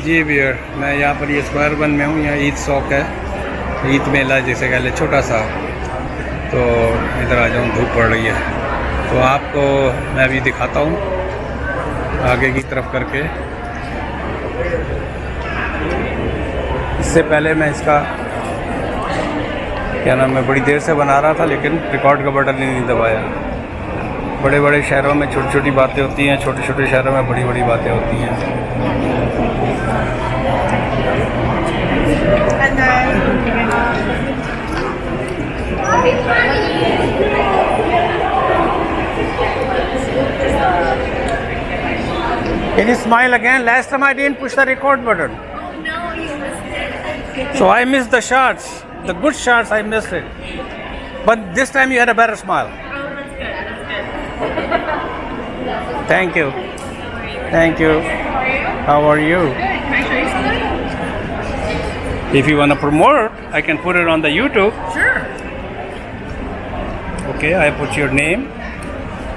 जी भैया, मैं यहाँ पर ये स्क्वायर वन में हूँ। यहाँ ईद सौक है, ईद मेला जैसे कह ले, छोटा सा। तो इधर आ जाऊँ, धूप पड़ रही है तो आपको मैं अभी दिखाता हूँ आगे की तरफ करके। इससे पहले मैं इसका क्या नाम है, बड़ी देर से बना रहा था लेकिन रिकॉर्ड का बटन ही नहीं दबाया। बड़े बड़े शहरों में छोटी छोटी बातें होती हैं, छोटे छोटे शहरों में बड़ी बड़ी बातें होती हैं। Can you smile again? Last time I didn't push the record button. Oh no, you missed it. So I missed the shots. The good shots I missed it. But this time you had a better smile. Oh, that's good. That's good. Thank you. Thank you. How are you? Good. Can I show you something? If you want to promote, I can put it on the YouTube. Sure. Okay, I put your name.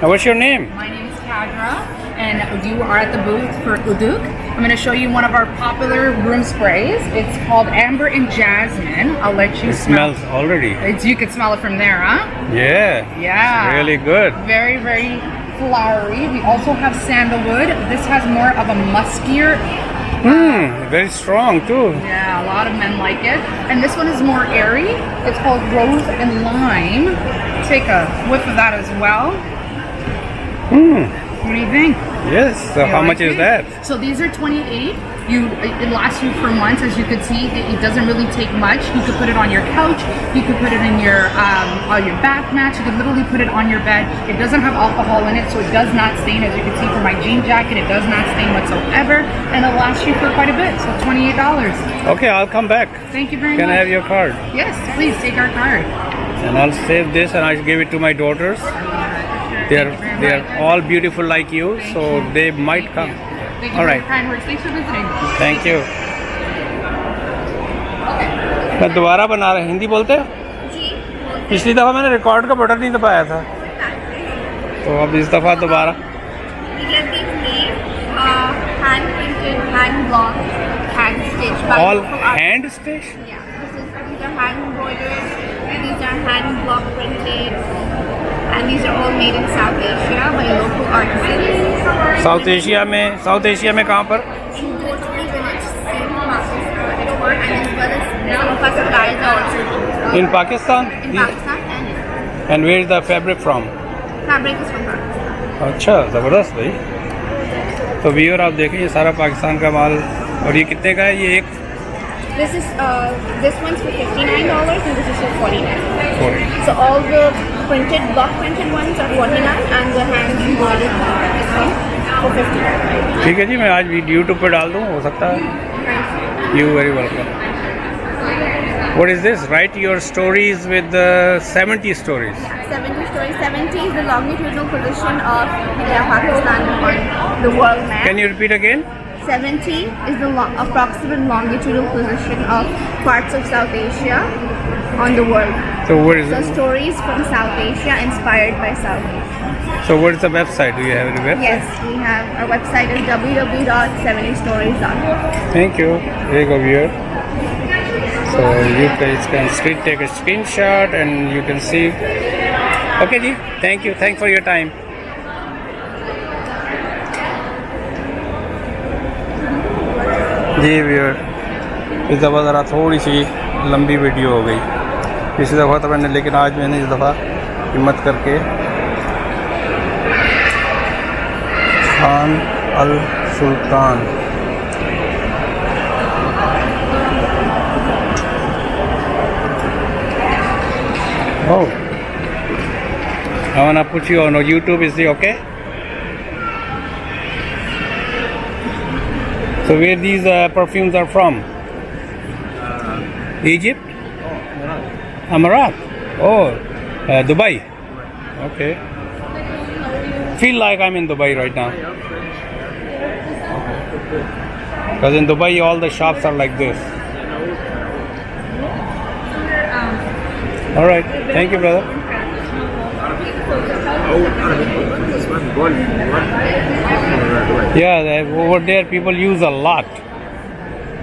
Now what's your name? My name is Kadra, and you are at the booth for Uduk. I'm going to show you one of our popular room sprays. It's called Amber and Jasmine. I'll let you It smell. smells already. You can smell it from there, huh? Yeah. Yeah. It's really good. Very, very flowery. We also have sandalwood. This has more of a muskier. Very strong too. Yeah, a lot of men like it. And this one is more airy. It's called Rose and Lime. Take a whiff of that as well. What do you think? Yes. So You how like much is it? that? So these are 28. It lasts you for months, as you could see. It doesn't really take much. You could put it on your couch. You could put it in your on your bath mats. You could literally put it on your bed. It doesn't have alcohol in it, so it does not stain. As you can see from my jean jacket, it does not stain whatsoever, and it'll last you for quite a bit. So $28. Okay, I'll come back. Thank you very Can much. I have your card? Yes, please take our card. And I'll save this and I'll give it to my daughters. They are all beautiful like you, so they might come. Thank you All for right. your kind words. Thanks for visiting. Thank you. मैं दोबारा बना रहा, हिंदी बोलते हो? पिछली दफ़ा मैंने record का बटन नहीं दबाया था, तो अब इस दफ़ा दोबारा। We get these made, hand printed, hand blocked, hand stitched by All local artists. hand stitch? Yeah, these are hand embroidered, these are hand block printed, and these are all made in South Asia by local artisans. South Asia में कहाँ पर? In totally villages in Pakistan, and as well as some of our suppliers are also In Pakistan? in Pakistan and India. And where is the fabric from? Fabric is from Pakistan. अच्छा, ज़बरदस्त भाई। तो viewer आप देखें, ये सारा पाकिस्तान का माल। और ये कितने का है ये एक? This one's for $59 and this is for $49. 40. So all the printed, block printed ones are $49 and the hand embroidered this one for $59. ठीक है जी, मैं आज यूट्यूब पर डाल दूँ, हो सकता है। You very welcome. What is this? Write your stories with 70 stories. 70 stories. 70 is the longitudinal position of India, Pakistan on the world map. Can you repeat again? 70 is the approximate longitudinal position of parts of South Asia on the world. So what is So it? stories from South Asia inspired by South Asia. So what is the website? Do you have any website? Yes, we have our website is www.70stories.com. Thank you. Here you go, viewer. So you guys can take a screenshot and you can see. Okay ji, thank you. Thanks for your time. जी viewer, इस दफ़ा ज़रा थोड़ी सी लंबी video हो गई। पिछली दफ़ा तो मैंने, लेकिन आज मैंने इस दफ़ा हिम्मत करके खान अल सुल्तान Oh, I wanna put you on YouTube. Is it okay? So where these perfumes are from? Egypt? Amarat? Oh, Dubai. Okay. Feel like I'm in Dubai right now. Because in Dubai all the shops are like this. All right. Thank you, brother. Yeah, over there people use a lot.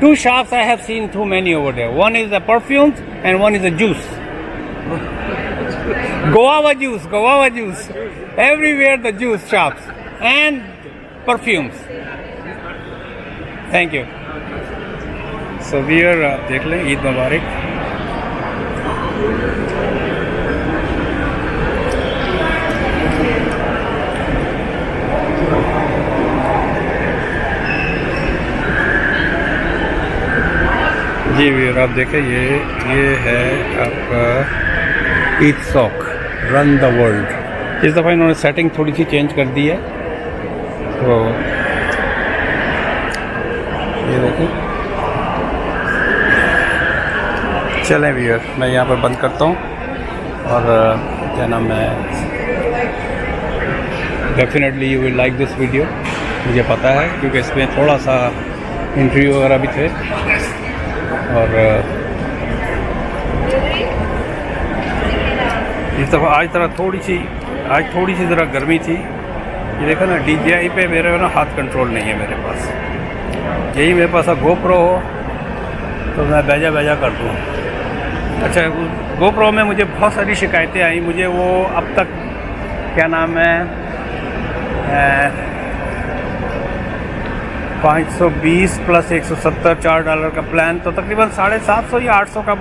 Two shops I have seen too many over there. One is the perfumes and one is the juice. Guava juice. Everywhere the juice shops and perfumes. Thank you. So we are देख लें ईद मुबारक. जी वीर आप देखें ये है आपका Eid सौक run the world. इस दफ़ा इन्होंने सेटिंग थोड़ी सी चेंज कर दी है. तो ये देखें. चलें वीर मैं यहाँ पर बंद करता हूँ. और क्या नाम है, definitely you will like this video. मुझे पता है क्योंकि इसमें थोड़ा सा इंटरव्यू वगैरह भी थे. और इस दफ़ा आज थोड़ी सी ज़रा गर्मी थी. ये देखा ना DJI पे मेरे ना हाथ कंट्रोल नहीं है मेरे पास. यही मेरे पास GoPro हो तो मैं बेजा कर दूँ. अच्छा GoPro में मुझे बहुत सारी शिकायतें आई. मुझे वो अब तक क्या नाम है 520 प्लस 170 $4 का प्लान तो तकरीबन 750 या 800 का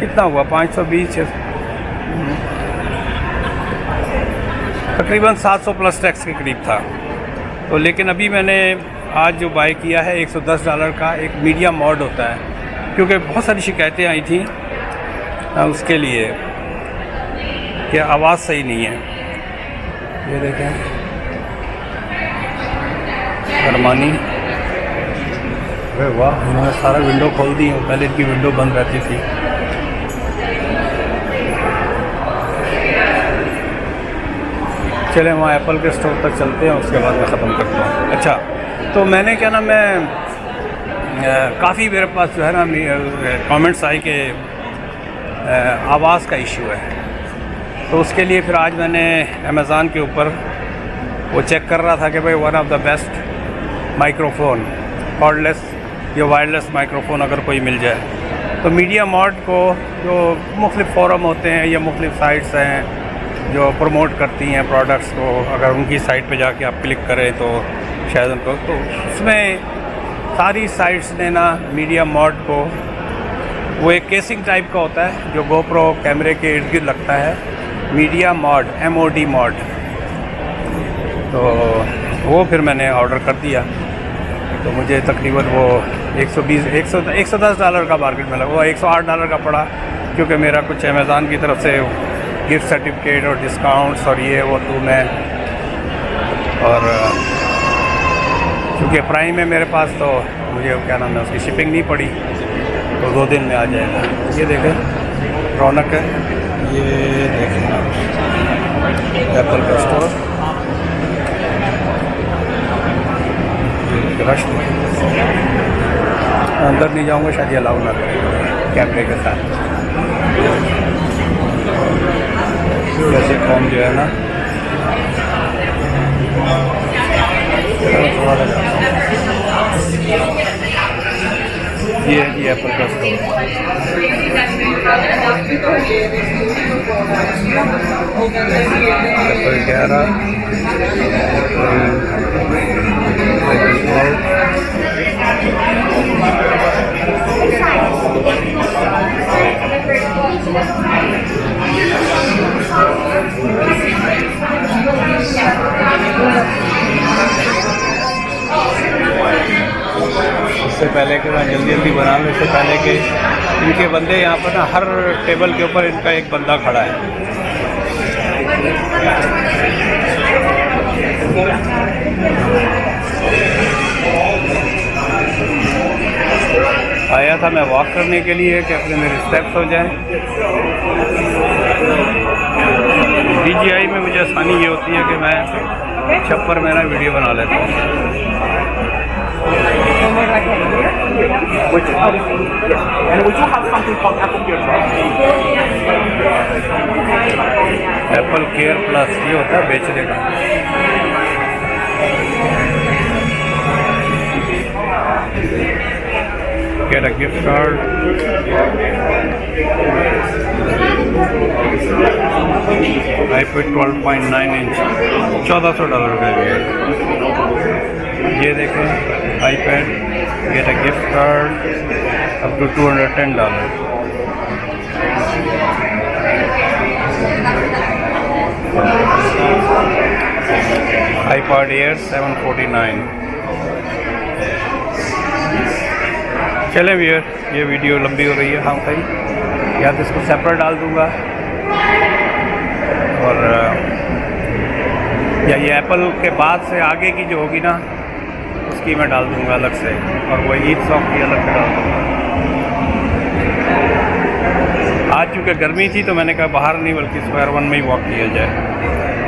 कितना हुआ 520 तकरीबन 700 प्लस टैक्स के करीब था. तो लेकिन अभी मैंने आज जो बाय किया है $110 का एक मीडिया मॉड होता है. क्योंकि बहुत सारी शिकायतें आई थी उसके लिए कि आवाज़ सही नहीं है. ये देखें अरमानी. अरे वाह इन्होंने सारा विंडो खोल दी. पहले इनकी विंडो बंद रहती थी. चले वहाँ एप्पल के स्टोर तक चलते हैं उसके बाद मैं ख़त्म करता हूँ. अच्छा तो मैंने क्या नाम है काफ़ी मेरे पास जो है ना कमेंट्स आए कि आवाज़ का इशू है. तो उसके लिए फिर आज मैंने अमेज़ॉन के ऊपर वो चेक कर रहा था कि भाई one of the best microphone cordless या वायरलेस माइक्रोफोन अगर कोई मिल जाए तो मीडिया मॉड को जो मुख्तलिफ़ फोरम होते हैं या मुख्तलिफ़ साइट्स हैं जो प्रमोट करती हैं प्रोडक्ट्स को, अगर उनकी साइट पे जाके आप क्लिक करें तो शायद उनको तो उसमें सारी साइट्स ने ना मीडिया मॉड को वो एक केसिंग टाइप का होता है जो GoPro कैमरे के इर्द गिर्द लगता है. Media mod MOD mod. तो वो फिर मैंने ऑर्डर कर दिया. तो मुझे तकरीबन वो $110 का मार्केट में लगा. वो $108 का पड़ा क्योंकि मेरा कुछ अमेज़ॉन की तरफ से गिफ्ट सर्टिफिकेट और डिस्काउंट्स और ये वो तो मैं और क्योंकि प्राइम है मेरे पास तो मुझे क्या नाम है उसकी शिपिंग नहीं पड़ी तो 2 दिन में आ जाएगा. ये देखें रौनक है. ये देखें एप्पल का स्टोर. रश अंदर नहीं जाऊंगा शायद अलाउ ना करें कैमरे के साथ. जैसे कॉम जो है ना ये है एप्पल का स्टोर. एप्पल 11 इससे पहले कि मैं जल्दी बना लूँ इससे पहले कि इनके बंदे यहाँ पर ना हर टेबल के ऊपर इनका एक बंदा खड़ा है. आया था मैं वॉक करने के लिए कि अपने मेरे स्टेप्स हो जाएं. DJI में मुझे आसानी ये होती है कि मैं छप्पर में ना वीडियो बना लेता हूँ. एप्पल केयर प्लस ये होता है बेचने का. get a gift card. iPad 12.9 inch $1400 का भी है। ये देखें iPad get a gift card up to $210. iPad Air 749। चलें व्यूअर, ये वीडियो लंबी हो रही है हाँ भाई, या तो इसको सेपरेट डाल दूँगा और या ये एप्पल के बाद से आगे की जो होगी ना उसकी मैं डाल दूँगा अलग से, और वो ईद सॉक की अलग से डाल दूँगा। आज चूँकि गर्मी थी तो मैंने कहा बाहर नहीं बल्कि स्क्वायर वन में ही वॉक किया जाए।